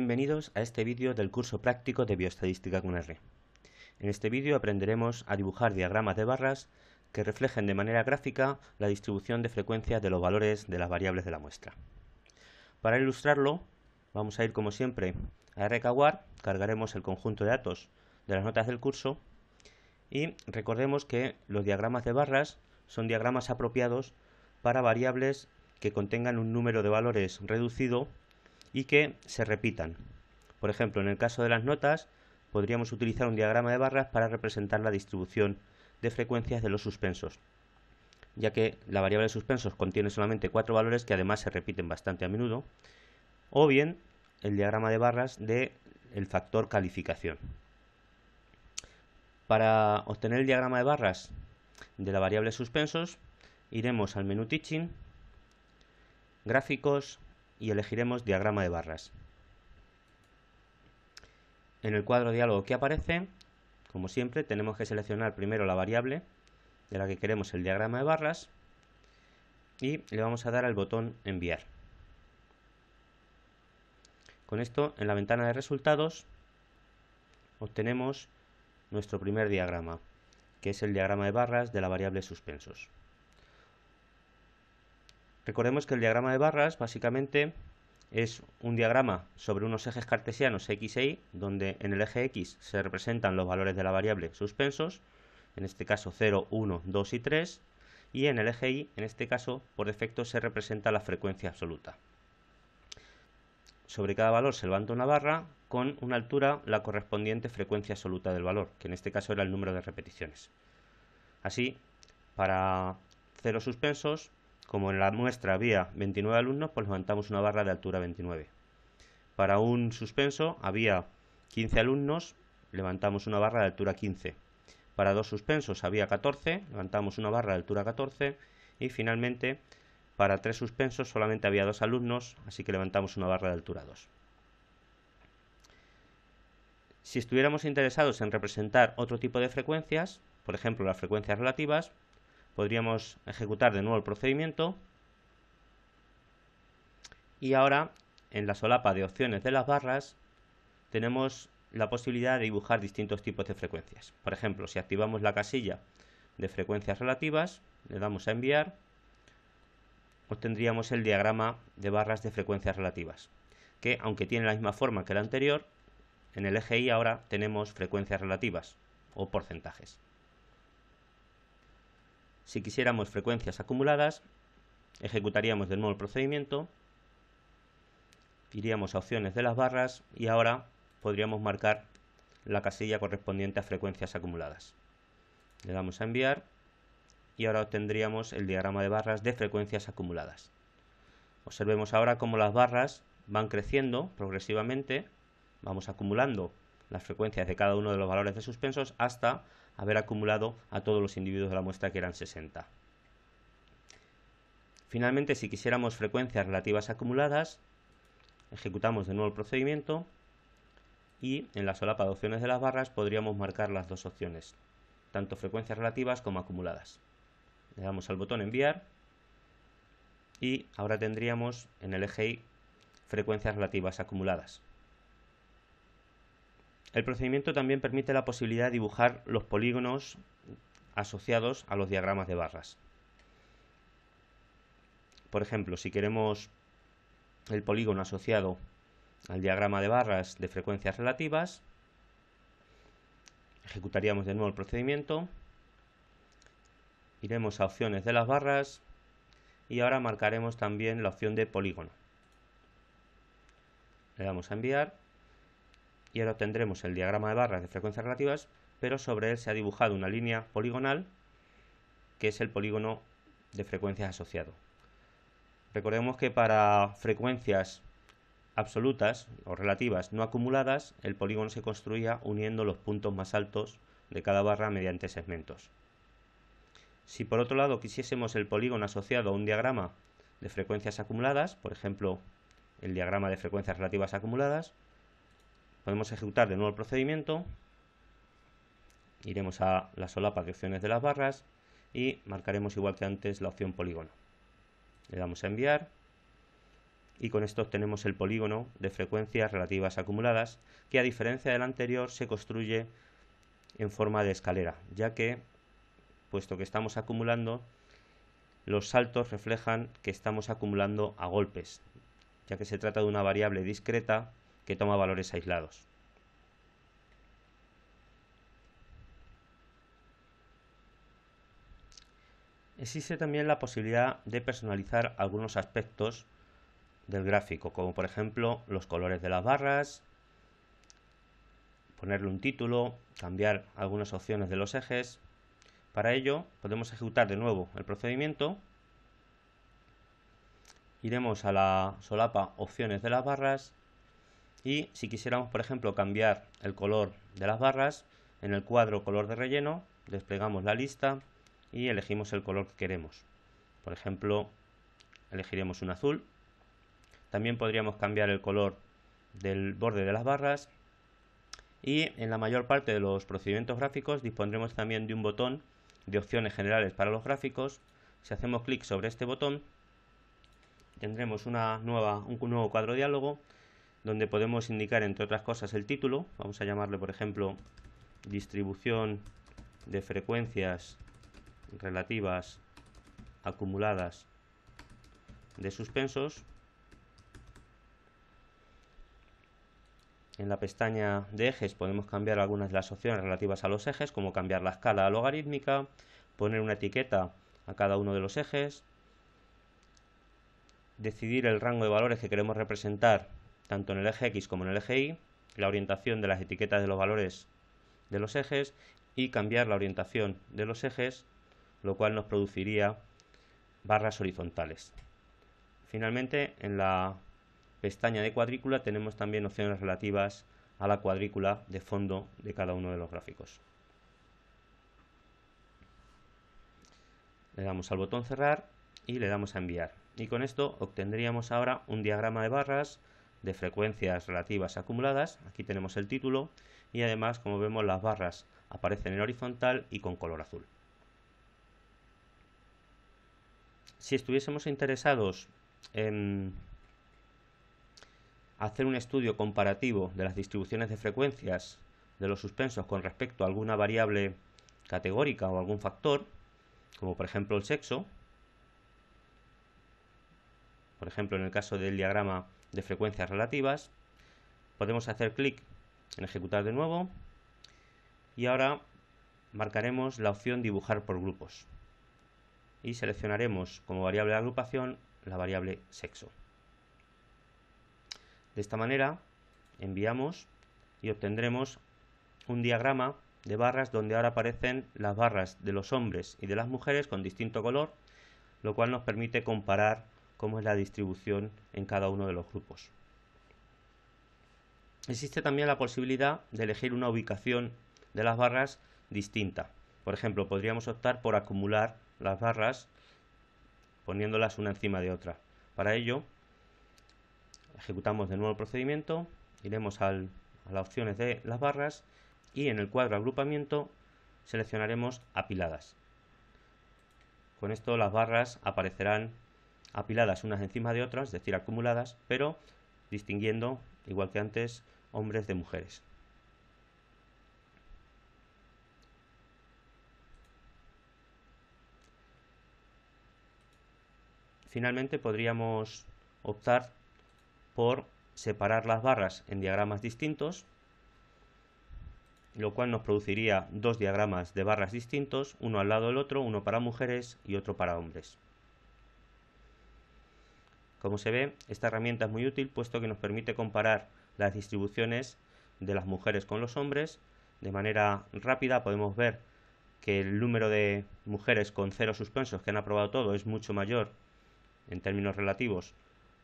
Bienvenidos a este vídeo del curso práctico de Bioestadística con R. En este vídeo aprenderemos a dibujar diagramas de barras que reflejen de manera gráfica la distribución de frecuencia de los valores de las variables de la muestra. Para ilustrarlo, vamos a ir como siempre a RKWAR, cargaremos el conjunto de datos de las notas del curso y recordemos que los diagramas de barras son diagramas apropiados para variables que contengan un número de valores reducido y que se repitan. Por ejemplo, en el caso de las notas, podríamos utilizar un diagrama de barras para representar la distribución de frecuencias de los suspensos, ya que la variable de suspensos contiene solamente 4 valores que además se repiten bastante a menudo, o bien el diagrama de barras del factor calificación. Para obtener el diagrama de barras de la variable suspensos, iremos al menú Teaching, Gráficos y elegiremos Diagrama de barras. En el cuadro de diálogo que aparece, como siempre, tenemos que seleccionar primero la variable de la que queremos el diagrama de barras y le vamos a dar al botón Enviar. Con esto, en la ventana de resultados, obtenemos nuestro primer diagrama, que es el diagrama de barras de la variable suspensos. Recordemos que el diagrama de barras básicamente es un diagrama sobre unos ejes cartesianos X e Y, donde en el eje X se representan los valores de la variable suspensos, en este caso 0, 1, 2 y 3, y en el eje Y, en este caso, por defecto se representa la frecuencia absoluta. Sobre cada valor se levanta una barra con una altura la correspondiente frecuencia absoluta del valor, que en este caso era el número de repeticiones. Así, para 0 suspensos, como en la muestra había 29 alumnos, pues levantamos una barra de altura 29. Para un suspenso había 15 alumnos, levantamos una barra de altura 15. Para 2 suspensos había 14, levantamos una barra de altura 14. Y finalmente, para 3 suspensos solamente había 2 alumnos, así que levantamos una barra de altura 2. Si estuviéramos interesados en representar otro tipo de frecuencias, por ejemplo las frecuencias relativas, podríamos ejecutar de nuevo el procedimiento y ahora en la solapa de opciones de las barras tenemos la posibilidad de dibujar distintos tipos de frecuencias. Por ejemplo, si activamos la casilla de frecuencias relativas, le damos a enviar, obtendríamos el diagrama de barras de frecuencias relativas, que aunque tiene la misma forma que el anterior, en el eje Y ahora tenemos frecuencias relativas o porcentajes. Si quisiéramos frecuencias acumuladas, ejecutaríamos de nuevo el procedimiento, iríamos a opciones de las barras y ahora podríamos marcar la casilla correspondiente a frecuencias acumuladas. Le damos a enviar y ahora obtendríamos el diagrama de barras de frecuencias acumuladas. Observemos ahora cómo las barras van creciendo progresivamente, vamos acumulando las frecuencias de cada uno de los valores de suspensos hasta haber acumulado a todos los individuos de la muestra, que eran 60. Finalmente, si quisiéramos frecuencias relativas acumuladas, ejecutamos de nuevo el procedimiento y en la solapa de opciones de las barras podríamos marcar las dos opciones, tanto frecuencias relativas como acumuladas. Le damos al botón enviar y ahora tendríamos en el eje Y frecuencias relativas acumuladas. El procedimiento también permite la posibilidad de dibujar los polígonos asociados a los diagramas de barras. Por ejemplo, si queremos el polígono asociado al diagrama de barras de frecuencias relativas, ejecutaríamos de nuevo el procedimiento, iremos a opciones de las barras y ahora marcaremos también la opción de polígono. Le damos a enviar y ahora obtendremos el diagrama de barras de frecuencias relativas, pero sobre él se ha dibujado una línea poligonal que es el polígono de frecuencias asociado. Recordemos que para frecuencias absolutas o relativas no acumuladas, el polígono se construía uniendo los puntos más altos de cada barra mediante segmentos. Si por otro lado quisiésemos el polígono asociado a un diagrama de frecuencias acumuladas, por ejemplo el diagrama de frecuencias relativas acumuladas, podemos ejecutar de nuevo el procedimiento, iremos a la solapa de opciones de las barras y marcaremos igual que antes la opción polígono. Le damos a enviar y con esto obtenemos el polígono de frecuencias relativas acumuladas, que a diferencia del anterior se construye en forma de escalera, ya que, puesto que estamos acumulando, los saltos reflejan que estamos acumulando a golpes, ya que se trata de una variable discreta que toma valores aislados. Existe también la posibilidad de personalizar algunos aspectos del gráfico, como por ejemplo los colores de las barras, ponerle un título, cambiar algunas opciones de los ejes. Para ello podemos ejecutar de nuevo el procedimiento, iremos a la solapa opciones de las barras y si quisiéramos por ejemplo cambiar el color de las barras, en el cuadro color de relleno desplegamos la lista y elegimos el color que queremos. Por ejemplo, elegiremos un azul. También podríamos cambiar el color del borde de las barras y en la mayor parte de los procedimientos gráficos dispondremos también de un botón de opciones generales para los gráficos. Si hacemos clic sobre este botón tendremos un nuevo cuadro diálogo donde podemos indicar entre otras cosas el título. Vamos a llamarle por ejemplo distribución de frecuencias relativas acumuladas de suspensos. En la pestaña de ejes podemos cambiar algunas de las opciones relativas a los ejes, como cambiar la escala a logarítmica, poner una etiqueta a cada uno de los ejes, decidir el rango de valores que queremos representar tanto en el eje X como en el eje Y, la orientación de las etiquetas de los valores de los ejes y cambiar la orientación de los ejes, lo cual nos produciría barras horizontales. Finalmente, en la pestaña de cuadrícula tenemos también opciones relativas a la cuadrícula de fondo de cada uno de los gráficos. Le damos al botón cerrar y le damos a enviar. Y con esto obtendríamos ahora un diagrama de barras de frecuencias relativas acumuladas. Aquí tenemos el título y además, como vemos, las barras aparecen en horizontal y con color azul. Si estuviésemos interesados en hacer un estudio comparativo de las distribuciones de frecuencias de los suspensos con respecto a alguna variable categórica o algún factor, como por ejemplo el sexo, por ejemplo en el caso del diagrama de frecuencias relativas, podemos hacer clic en ejecutar de nuevo y ahora marcaremos la opción dibujar por grupos y seleccionaremos como variable de agrupación la variable sexo. De esta manera enviamos y obtendremos un diagrama de barras donde ahora aparecen las barras de los hombres y de las mujeres con distinto color, lo cual nos permite comparar cómo es la distribución en cada uno de los grupos. Existe también la posibilidad de elegir una ubicación de las barras distinta. Por ejemplo, podríamos optar por acumular las barras poniéndolas una encima de otra. Para ello, ejecutamos de nuevo el procedimiento, iremos a las opciones de las barras y en el cuadro agrupamiento seleccionaremos apiladas. Con esto las barras aparecerán apiladas unas encima de otras, es decir, acumuladas, pero distinguiendo, igual que antes, hombres de mujeres. Finalmente podríamos optar por separar las barras en diagramas distintos, lo cual nos produciría dos diagramas de barras distintos, uno al lado del otro, uno para mujeres y otro para hombres. Como se ve, esta herramienta es muy útil puesto que nos permite comparar las distribuciones de las mujeres con los hombres. De manera rápida podemos ver que el número de mujeres con 0 suspensos que han aprobado todo es mucho mayor en términos relativos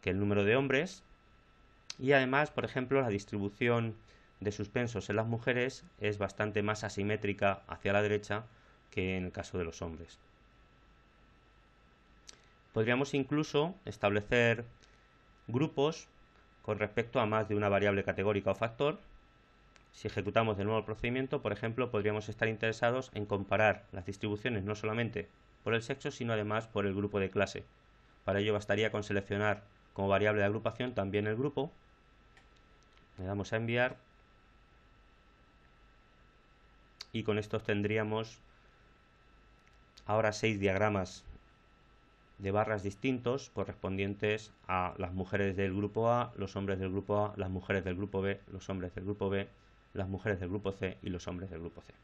que el número de hombres. Y además, por ejemplo, la distribución de suspensos en las mujeres es bastante más asimétrica hacia la derecha que en el caso de los hombres. Podríamos incluso establecer grupos con respecto a más de una variable categórica o factor. Si ejecutamos de nuevo el procedimiento, por ejemplo, podríamos estar interesados en comparar las distribuciones no solamente por el sexo, sino además por el grupo de clase. Para ello bastaría con seleccionar como variable de agrupación también el grupo. Le damos a enviar y con esto tendríamos ahora 6 diagramas de barras distintos correspondientes a las mujeres del grupo A, los hombres del grupo A, las mujeres del grupo B, los hombres del grupo B, las mujeres del grupo C y los hombres del grupo C.